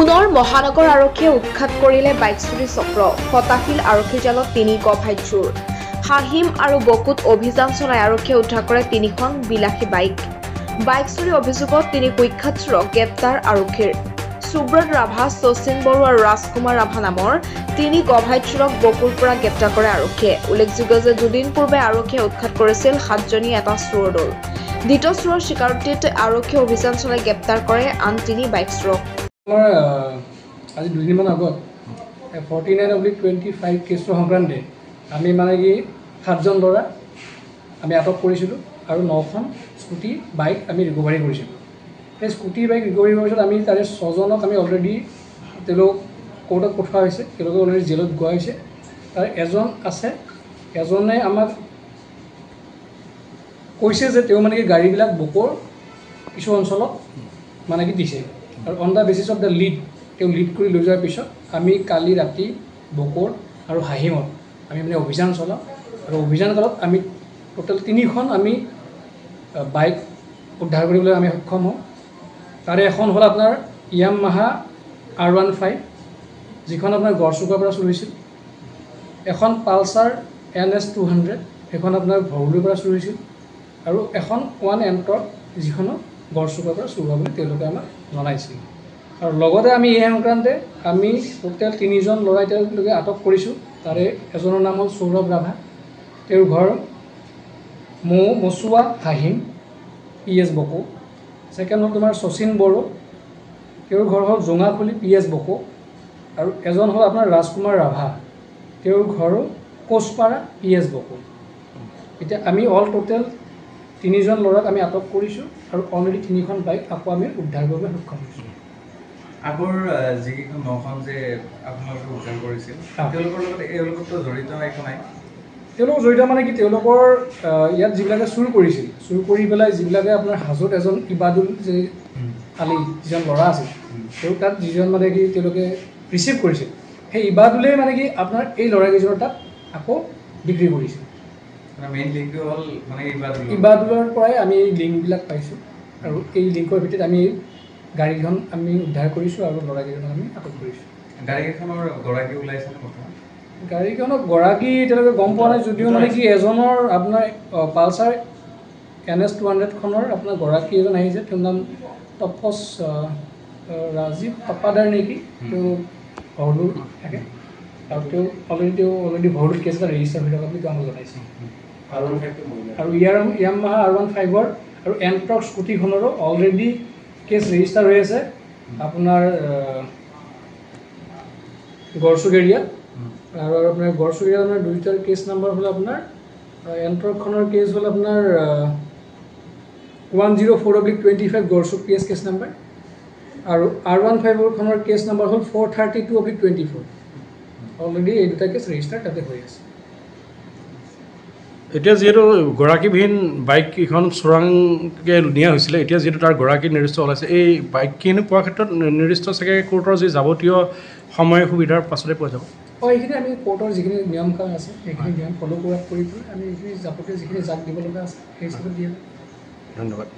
পুনৰ মহানগৰ আৰক্ষীয়ে উৎখাত কৰিলে বাইক চুৰি চক্ৰ। ফটাশিল আৰক্ষীৰ জালত ৩ গভাই চোৰ। হাহিম আৰু বকুত অভিযান চলাই আৰক্ষীয়ে উদ্ধাৰ কৰে ৩খন বিলাসী বাইক। বাইক চুৰি অভিযোগত ৩ কুখ্যাত চোৰক গ্ৰেপ্তাৰ আৰক্ষীৰ। সুব্ৰত ৰাভা, শচীন বড়ো আৰু ৰাজকুমাৰ ৰাভা নামৰ ৩ গভাই চোৰক বকুৰ পৰা গ্ৰেপ্তাৰ কৰে আৰক্ষীয়ে। উল্লেখযোগ্য যে দুদিন পূৰ্বে আৰক্ষীয়ে উৎখাত কৰিছিল ৭জনীয়া এটা চোৰৰ দল। দ্বিতীয় চোৰৰ স্বীকাৰোক্তিত আৰক্ষীয়ে অভিযান চলাই গ্ৰেপ্তাৰ কৰে আন ৩ বাইক চোৰক। আজি দুদিনমান আগত 49/25 কেছৰ সংক্ৰান্তে আমি মানে কি 7জন ল'ৰা আমি আটক কৰিছিলোঁ আৰু 9খন স্কুটি বাইক আমি ৰিকভাৰী কৰিছিলোঁ। সেই স্কুটি বাইক ৰিকভাৰী কৰাৰ পিছত আমি তাৰে 6জনক আমি অলৰেডি তেওঁলোক কোৰ্টত পঠোৱা হৈছে, তেওঁলোকে অলৰেডি জেলত গোৱা হৈছে। তাৰে এজন আছে, এজনে আমাক কৈছে যে তেওঁ মানে কি গাড়ীবিলাক বকৰ কিছু অঞ্চলত মানে কি দিছে আৰু on the basis of the lead তেওঁ লিড কৰি লৈ যোৱাৰ পিছত আমি কালি ৰাতি বকৰ আৰু হাহিমত আমি মানে অভিযান চলাওঁ আৰু অভিযান কালত আমি টোটেল 3খন আমি বাইক উদ্ধাৰ কৰিবলৈ আমি সক্ষম হওঁ। তাৰে এখন হ'ল আপোনাৰ ইয়ামাহা R15 যিখন আপোনাৰ গড়চুকৰ পৰা চুৰি হৈছিল। এখন পালচাৰ NS 200 সেইখন আপোনাৰ ভৰলুৰ পৰা চুৰি হৈছিল আৰু এখন 1 এণ্ট্ৰক যিখনো গড়চুকৰ পৰা চুৰি হোৱা বুলি তেওঁলোকে আমাক জনাইছিল। আৰু লগতে আমি এই সংক্ৰান্তে আমি টোটেল 3জন ল'ৰা এতিয়ালৈকে আটক কৰিছোঁ। তাৰে এজনৰ নাম হ'ল সৌৰভ ৰাভা, তেওঁৰ ঘৰ মচুৱা হাহিম PS বকো। ছেকেণ্ড হ'ল তোমাৰ শচীন বড়ো, তেওঁৰ ঘৰ হ'ল জোঙাখুলি PS বকো। আৰু এজন হ'ল আপোনাৰ ৰাজকুমাৰ ৰাভা, তেওঁৰ ঘৰ কোচপাৰা PS বকো। এতিয়া আমি অল টোটেল 3জন ল'ৰাক আমি আটক কৰিছোঁ আৰু অলৰেডি 3খন বাইক আকৌ আমি উদ্ধাৰ কৰিবলৈ সক্ষম হৈছোঁ। আগৰ যিকেইখন 9খন যে আপোনালোকে উদ্ধাৰ কৰিছিল তেওঁলোকৰ লগত এওঁলোকতো জড়িত একো নাই? তেওঁলোক জড়িত মানে কি তেওঁলোকৰ ইয়াত যিবিলাকে চুৰ কৰিছিল, চুৰ কৰি পেলাই যিবিলাকে আপোনাৰ হাজোত এজন ইবাদুল যে আলি যিজন ল'ৰা আছিল তেওঁ তাত যিজন মানে কি তেওঁলোকে ৰিচিভ কৰিছিল, সেই ইবাদুলেই মানে কি আপোনাৰ এই ল'ৰাকেইজনৰ তাত আকৌ বিক্ৰী কৰিছিল। মেইন লিংকটো হ'ল মানে ইবাদুলৰ পৰাই আমি এই লিংকবিলাক পাইছোঁ আৰু এই লিংকৰ ভিত্তিত আমি গাড়ীখন আমি উদ্ধাৰ কৰিছোঁ আৰু ল'ৰাকেইজনক আমি আটক কৰিছোঁ। গাড়ীখনৰ গৰাকী ওলাইছে বৰ্তমান? গাড়ীখনৰ গৰাকী এতিয়ালৈকে গম পোৱা নাই যদিও মানে কি এজনৰ আপোনাৰ পালচাৰ NS 200খনৰ আপোনাৰ গৰাকী এজন আহিছে, তেওঁৰ নাম তপচ ৰাজীৱ পাপাদাৰ নেকি, তেওঁ ভৰলুৰ থাকে আৰু তেওঁ অলৰেডি ভৰলুৰ কেছ এটা ৰেজিষ্টাৰ হৈ থকা বুলি তেওঁ আমাক জনাইছে। আৰু ইয়ামাহা R15ৰ আৰু এণ্ট্ৰক স্কুটিখনৰো অলৰেডি কেছ ৰেজিষ্টাৰ হৈ আছে আপোনাৰ গড়চুক এৰিয়াত। আৰু আপোনাৰ গড়চুক এৰিয়াত আপোনাৰ দুইটাৰ কেছ নাম্বাৰ হ'ল আপোনাৰ এণ্ট্ৰকখনৰ কেছ হ'ল আপোনাৰ 104/25 গড়চুক PS কেছ নাম্বাৰ আৰু R15খনৰ কেছ নাম্বাৰ হ'ল 432/24। অলৰেডি এই দুটা কেছ ৰেজিষ্টাৰ তাতে হৈ আছে। এতিয়া যিহেতু গৰাকীবিহীন বাইককেইখন চোৰাংকৈ নিয়া হৈছিলে, এতিয়া যিহেতু তাৰ গৰাকী নিৰ্দিষ্ট ওলাইছে, এই বাইকখিনি পোৱাৰ ক্ষেত্ৰত নিৰ্দিষ্ট চাগে কোৰ্টৰ যি যাৱতীয় সময় সুবিধাৰ পাছতে পোৱা যাব? এইখিনি আমি কোৰ্টৰ যিখিনি নিয়ম কানুন আছে সেইখিনি নিয়ম ফ'ল' কৰি আমি এইখিনি যাৱতীয় যিখিনি জাক দিব লগা আছে সেই হিচাপত দিয়া। ধন্যবাদ।